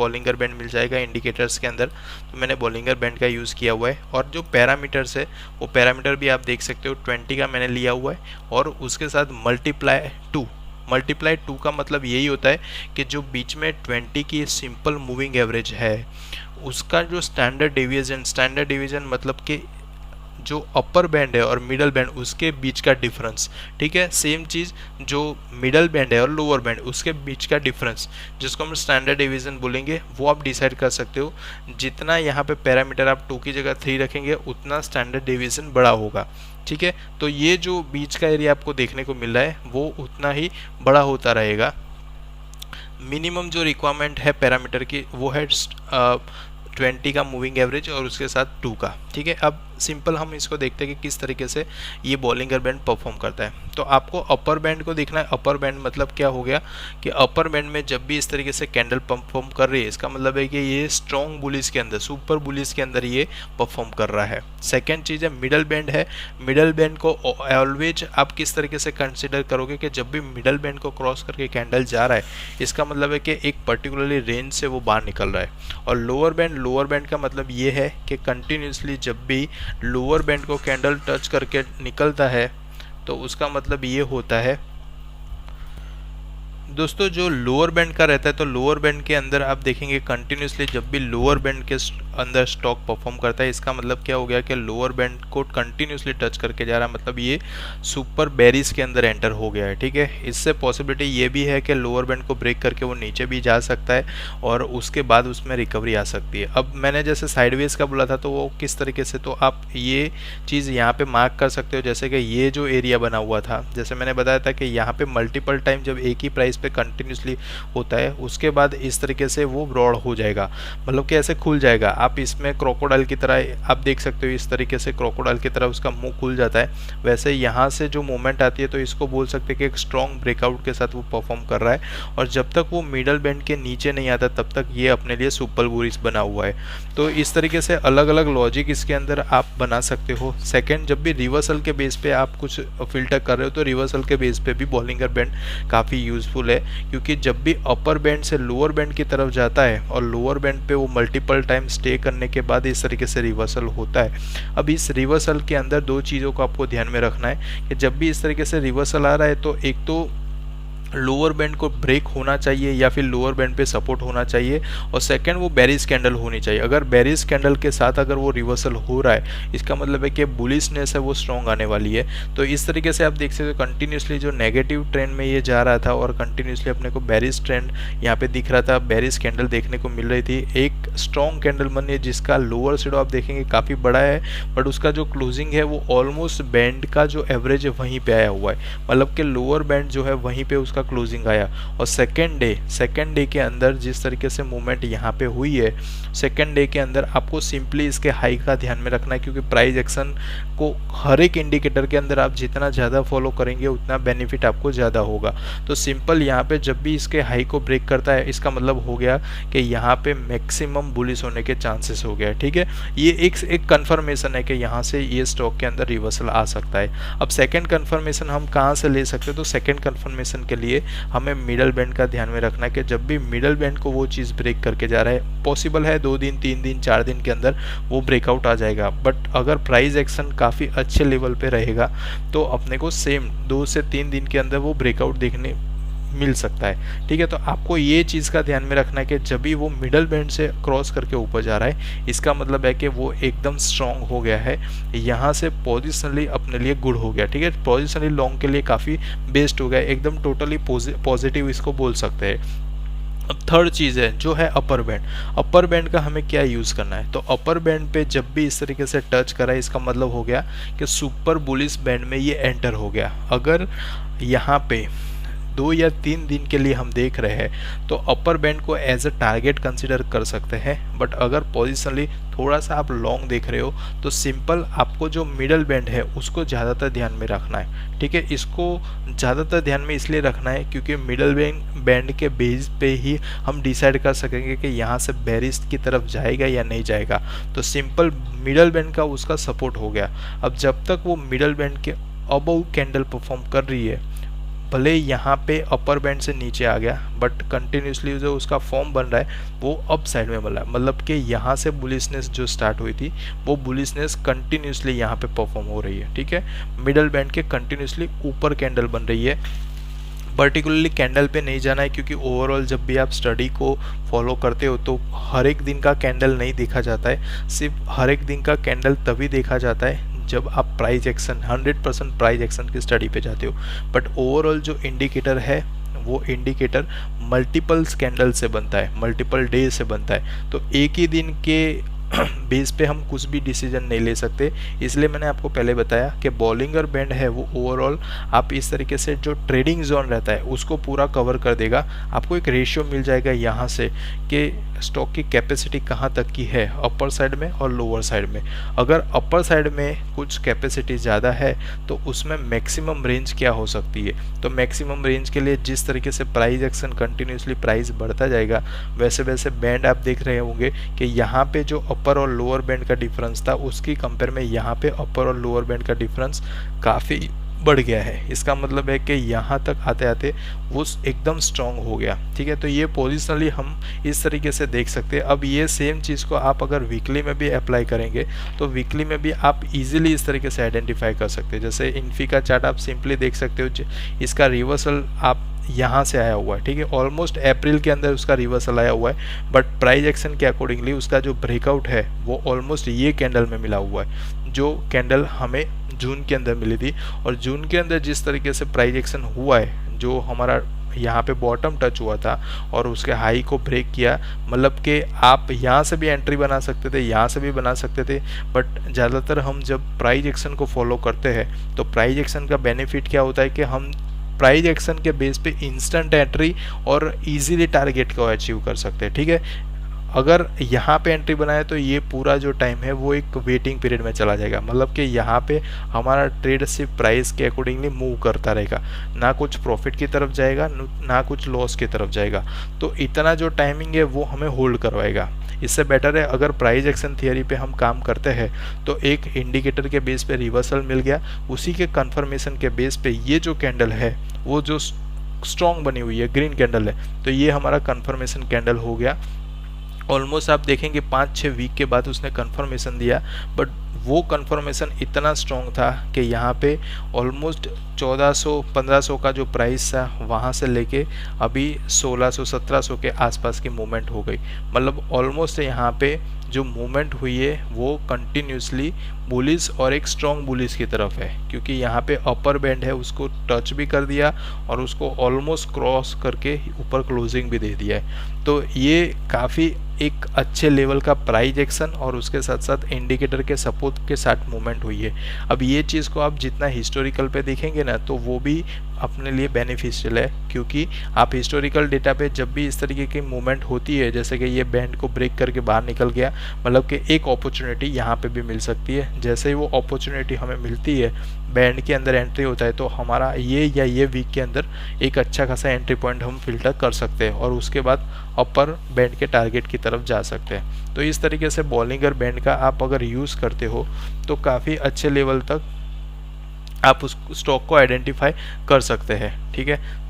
Bollinger band मिल जाएगा indicators के अंदर। तो मैंने बॉलिंगर बैंड का यूज़ किया हुआ है। और जो पैरामीटर्स है वो पैरामीटर भी आप देख सकते हो 20 का मैंने लिया हुआ है, और उसके साथ मल्टीप्लाई टू का मतलब यही होता है कि जो बीच में 20 की सिंपल मूविंग एवरेज है उसका जो स्टैंडर्ड डिवीजन मतलब कि जो अपर बैंड है और मिडल बैंड उसके बीच का डिफरेंस, ठीक है। सेम चीज़ जो मिडल बैंड है और लोअर बैंड उसके बीच का डिफरेंस, जिसको हम स्टैंडर्ड डिवीजन बोलेंगे, वो आप डिसाइड कर सकते हो। जितना यहाँ पे पैरामीटर आप 2 की जगह 3 रखेंगे उतना स्टैंडर्ड डिवीजन बड़ा होगा, ठीक है। तो ये जो बीच का एरिया आपको देखने को मिल रहा है वो उतना ही बड़ा होता रहेगा। मिनिमम जो रिक्वायरमेंट है पैरामीटर की वो है 20 का मूविंग एवरेज और उसके साथ 2 का, ठीक है। अब सिंपल हम इसको देखते हैं कि किस तरीके से ये बॉलिंगर बैंड परफॉर्म करता है। तो आपको अपर बैंड को देखना है। अपर बैंड मतलब क्या हो गया कि अपर बैंड में जब भी इस तरीके से कैंडल परफॉर्म कर रही है इसका मतलब है कि ये स्ट्रॉन्ग बुलिस के अंदर, सुपर बुलिस के अंदर ये परफॉर्म कर रहा है। सेकेंड चीज़ है मिडल बैंड है। मिडल बैंड को ऑलवेज आप किस तरीके से कंसिडर करोगे कि जब भी मिडल बैंड को क्रॉस करके कैंडल जा रहा है इसका मतलब है कि एक पर्टिकुलरली रेंज से वो बाहर निकल रहा है। और लोअर बैंड का मतलब ये है कि कंटिन्यूसली जब भी लोअर बैंड को कैंडल टच करके निकलता है तो उसका मतलब ये होता है दोस्तों, जो लोअर बैंड का रहता है तो लोअर बैंड के अंदर आप देखेंगे कंटिन्यूसली जब भी लोअर बैंड के अंदर स्टॉक परफॉर्म करता है इसका मतलब क्या हो गया कि लोअर बैंड को कंटिन्यूसली टच करके जा रहा है, मतलब ये सुपर बेरिस के अंदर एंटर हो गया है, ठीक है। इससे पॉसिबिलिटी ये भी है कि लोअर बैंड को ब्रेक करके वो नीचे भी जा सकता है और उसके बाद उसमें रिकवरी आ सकती है। अब मैंने जैसे साइडवेज का बोला था तो वो किस तरीके से, तो आप ये चीज़ यहाँ पे मार्क कर सकते हो। जैसे कि ये जो एरिया बना हुआ था, जैसे मैंने बताया था कि यहाँ पे मल्टीपल टाइम जब एक ही प्राइस पे कंटिन्यूसली होता है उसके बाद इस तरीके से वो ब्रॉड हो जाएगा, मतलब कि ऐसे खुल जाएगा। आप इसमें क्रोकोडाइल की तरह आप देख सकते हो, इस तरीके से क्रोकोडाइल की तरह उसका मुंह खुल जाता है। वैसे यहाँ से जो मूवमेंट आती है तो इसको बोल सकते हैं कि एक स्ट्रॉन्ग ब्रेकआउट के साथ वो परफॉर्म कर रहा है। और जब तक वो मिडल बैंड के नीचे नहीं आता तब तक ये अपने लिए सुपर बुलिश बना हुआ है। तो इस तरीके से अलग अलग लॉजिक इसके अंदर आप बना सकते हो। सेकेंड, जब भी रिवर्सल के बेस पे आप कुछ फिल्टर कर रहे हो तो रिवर्सल के बेस पे भी बॉलिंगर बैंड काफ़ी यूजफुल है, क्योंकि जब भी अपर बैंड से लोअर बैंड की तरफ जाता है और लोअर बैंड पे वो मल्टीपल टाइम स्टे करने के बाद इस तरीके से रिवर्सल होता है। अब इस रिवर्सल के अंदर दो चीज़ों को आपको ध्यान में रखना है कि जब भी इस तरीके से रिवर्सल आ रहा है तो एक तो लोअर बैंड को ब्रेक होना चाहिए या फिर लोअर बैंड पे सपोर्ट होना चाहिए, और सेकंड वो बेरिश कैंडल होनी चाहिए। अगर बेरिश कैंडल के साथ अगर वो रिवर्सल हो रहा है इसका मतलब है कि बुलिशनेस है वो स्ट्रॉन्ग आने वाली है। तो इस तरीके से आप देख सकते हो कंटिन्यूसली जो नेगेटिव ट्रेंड में ये जा रहा था और कंटिन्यूसली अपने को बेरिश ट्रेंड यहाँ पे दिख रहा था, बेरिश कैंडल देखने को मिल रही थी। एक स्ट्रॉन्ग कैंडल बनी है जिसका लोअर शेडो आप देखेंगे काफ़ी बड़ा है, बट उसका जो क्लोजिंग है वो ऑलमोस्ट बैंड का जो एवरेज है वहीं पे आया हुआ है, मतलब कि लोअर बैंड जो है वहीं पे उसका क्लोजिंग आया। और सेकेंड डे के अंदर जिस तरीके से मूवमेंट यहाँ पे हुई है, सेकेंड डे के अंदर आपको सिंपली इसके हाई का ध्यान में रखना है, क्योंकि प्राइस एक्शन को हर एक इंडिकेटर के अंदर आप जितना ज़्यादा फॉलो करेंगे उतना बेनिफिट आपको ज़्यादा होगा। तो सिंपल यहाँ पे जब भी इसके हाई को ब्रेक करता है इसका मतलब हो गया कि यहाँ पे मैक्सिमम बुलिश होने के चांसेस हो गया, ठीक है। ये एक कंफर्मेशन है कि यहाँ से ये स्टॉक के अंदर रिवर्सल आ सकता है। अब सेकेंड कंफर्मेशन हम कहाँ से ले सकते हैं, तो सेकेंड कंफर्मेशन के लिए हमें मिडल बैंड का ध्यान में रखना है कि जब भी मिडल बैंड को वो चीज़ ब्रेक करके जा रहा है, पॉसिबल है 2 दिन 3 दिन 4 दिन के अंदर वो ब्रेकआउट आ जाएगा। बट अगर प्राइस एक्शन काफ़ी अच्छे लेवल पे रहेगा तो अपने को सेम 2 से 3 दिन के अंदर वो ब्रेकआउट देखने मिल सकता है, ठीक है। तो आपको ये चीज़ का ध्यान में रखना है कि जब भी वो मिडल बैंड से क्रॉस करके ऊपर जा रहा है इसका मतलब है कि वो एकदम स्ट्रांग हो गया है, यहाँ से पोजिशनली अपने लिए गुड हो गया, ठीक है। पोजिशनली लॉन्ग के लिए काफ़ी बेस्ट हो गया, एकदम टोटली पॉजिटिव इसको बोल सकते हैं। अब थर्ड चीज़ है जो है अपर बैंड। अपर बैंड का हमें क्या यूज़ करना है, तो अपर बैंड पे जब भी इस तरीके से टच करा है इसका मतलब हो गया कि सुपर बुलिश बैंड में ये एंटर हो गया। अगर यहाँ पे 2 या 3 दिन के लिए हम देख रहे हैं तो अपर बैंड को एज अ टारगेट कंसिडर कर सकते हैं। बट अगर पोजिशनली थोड़ा सा आप लॉन्ग देख रहे हो तो सिंपल आपको जो मिडल बैंड है उसको ज़्यादातर ध्यान में रखना है, ठीक है। इसको ज़्यादातर ध्यान में इसलिए रखना है क्योंकि मिडल बैंड के बेस पे ही हम डिसाइड कर सकेंगे कि यहाँ से बेरिश की तरफ जाएगा या नहीं जाएगा। तो सिंपल मिडल बैंड का उसका सपोर्ट हो गया। अब जब तक वो मिडल बैंड के अबव कैंडल परफॉर्म कर रही है भले यहाँ पे अपर बैंड से नीचे आ गया, बट कंटिन्यूसली जो उसका फॉर्म बन रहा है वो अप साइड में बन रहा है, मतलब कि यहाँ से बुलिशनेस जो स्टार्ट हुई थी वो बुलिशनेस कंटिन्यूसली यहाँ पे परफॉर्म हो रही है। ठीक है, मिडल बैंड के कंटिन्यूसली ऊपर कैंडल बन रही है। पर्टिकुलरली कैंडल पे नहीं जाना है, क्योंकि ओवरऑल जब भी आप स्टडी को फॉलो करते हो तो हर एक दिन का कैंडल नहीं देखा जाता है। सिर्फ हर एक दिन का कैंडल तभी देखा जाता है जब आप प्राइस एक्शन 100% प्राइस एक्शन की स्टडी पे जाते हो। बट ओवरऑल जो इंडिकेटर है वो इंडिकेटर मल्टीपल्स कैंडल से बनता है, मल्टीपल डे से बनता है। तो एक ही दिन के बेस पे हम कुछ भी डिसीजन नहीं ले सकते। इसलिए मैंने आपको पहले बताया कि बॉलिंगर बैंड है वो ओवरऑल आप इस तरीके से जो ट्रेडिंग जोन रहता है उसको पूरा कवर कर देगा। आपको एक रेशियो मिल जाएगा यहाँ से कि स्टॉक की कैपेसिटी कहाँ तक की है, अपर साइड में और लोअर साइड में। अगर अपर साइड में कुछ कैपेसिटी ज़्यादा है तो उसमें मैक्सिमम रेंज क्या हो सकती है। तो मैक्सिमम रेंज के लिए जिस तरीके से प्राइस एक्शन कंटिन्यूसली प्राइस बढ़ता जाएगा वैसे वैसे बैंड आप देख रहे होंगे कि यहाँ पे जो अपर और लोअर बैंड का डिफरेंस था उसकी कंपेयर में यहाँ पे अपर और लोअर बैंड का डिफरेंस काफ़ी बढ़ गया है। इसका मतलब है कि यहाँ तक आते आते वो एकदम स्ट्रॉन्ग हो गया। ठीक है, तो ये पोजिशनली हम इस तरीके से देख सकते हैं। अब ये सेम चीज़ को आप अगर वीकली में भी अप्लाई करेंगे तो वीकली में भी आप इजीली इस तरीके से आइडेंटिफाई कर सकते हैं। जैसे इन्फी का चार्ट आप सिंपली देख सकते हो, इसका रिवर्सल आप यहाँ से आया हुआ है। ठीक है, ऑलमोस्ट अप्रैल के अंदर उसका रिवर्सल आया हुआ है, बट प्राइस एक्शन के अकॉर्डिंगली उसका जो ब्रेकआउट है वो ऑलमोस्ट ये कैंडल में मिला हुआ है, जो कैंडल हमें जून के अंदर मिली थी। और जून के अंदर जिस तरीके से प्राइस एक्शन हुआ है, जो हमारा यहाँ पे बॉटम टच हुआ था और उसके हाई को ब्रेक किया, मतलब कि आप यहाँ से भी एंट्री बना सकते थे, यहाँ से भी बना सकते थे। बट ज़्यादातर हम जब प्राइस एक्शन को फॉलो करते हैं तो प्राइस एक्शन का बेनिफिट क्या होता है कि हम प्राइस एक्शन के बेस पे इंस्टेंट एंट्री और इजीली टारगेट को अचीव कर सकते हैं। ठीक है, अगर यहाँ पे एंट्री बनाए तो ये पूरा जो टाइम है वो एक वेटिंग पीरियड में चला जाएगा, मतलब कि यहाँ पे हमारा ट्रेड सिर्फ प्राइस के अकॉर्डिंगली मूव करता रहेगा, ना कुछ प्रॉफिट की तरफ जाएगा ना कुछ लॉस की तरफ जाएगा। तो इतना जो टाइमिंग है वो हमें होल्ड करवाएगा। इससे बेटर है अगर प्राइस एक्शन थियरी पे हम काम करते हैं तो एक इंडिकेटर के बेस पे रिवर्सल मिल गया, उसी के कंफर्मेशन के बेस पे ये जो कैंडल है वो जो स्ट्रॉन्ग बनी हुई है ग्रीन कैंडल है, तो ये हमारा कंफर्मेशन कैंडल हो गया। ऑलमोस्ट आप देखेंगे 5-6 वीक के बाद उसने कंफर्मेशन दिया, बट वो कंफर्मेशन इतना स्ट्रॉन्ग था कि यहाँ पे ऑलमोस्ट 1400-1500 का जो प्राइस था वहाँ से लेके अभी 1600-1700 के आसपास की मूवमेंट हो गई। मतलब ऑलमोस्ट यहाँ पे जो मूवमेंट हुई है वो कंटिन्यूसली बुलिश और एक स्ट्रॉन्ग बुलिश की तरफ है, क्योंकि यहाँ पे अपर बैंड है उसको टच भी कर दिया और उसको ऑलमोस्ट क्रॉस करके ऊपर क्लोजिंग भी दे दिया है। तो ये काफ़ी एक अच्छे लेवल का प्राइस एक्शन और उसके साथ साथ इंडिकेटर के सपोर्ट के साथ मूवमेंट हुई है। अब ये चीज़ को आप जितना हिस्टोरिकल पे देखेंगे ना तो वो भी अपने लिए बेनिफिशियल है, क्योंकि आप हिस्टोरिकल डेटा पे जब भी इस तरीके की मूवमेंट होती है, जैसे कि ये बैंड को ब्रेक करके बाहर निकल गया, मतलब कि एक अपॉर्चुनिटी यहाँ पे भी मिल सकती है। जैसे ही वो अपॉर्चुनिटी हमें मिलती है, बैंड के अंदर एंट्री होता है, तो हमारा ये वीक के अंदर एक अच्छा खासा एंट्री पॉइंट हम फिल्टर कर सकते हैं और उसके बाद अपर बैंड के टारगेट की तरफ जा सकते हैं। तो इस तरीके से बॉलिंगर बैंड का आप अगर यूज़ करते हो तो काफ़ी अच्छे लेवल तक आप उस स्टॉक को आइडेंटिफाई कर सकते हैं। ठीक है।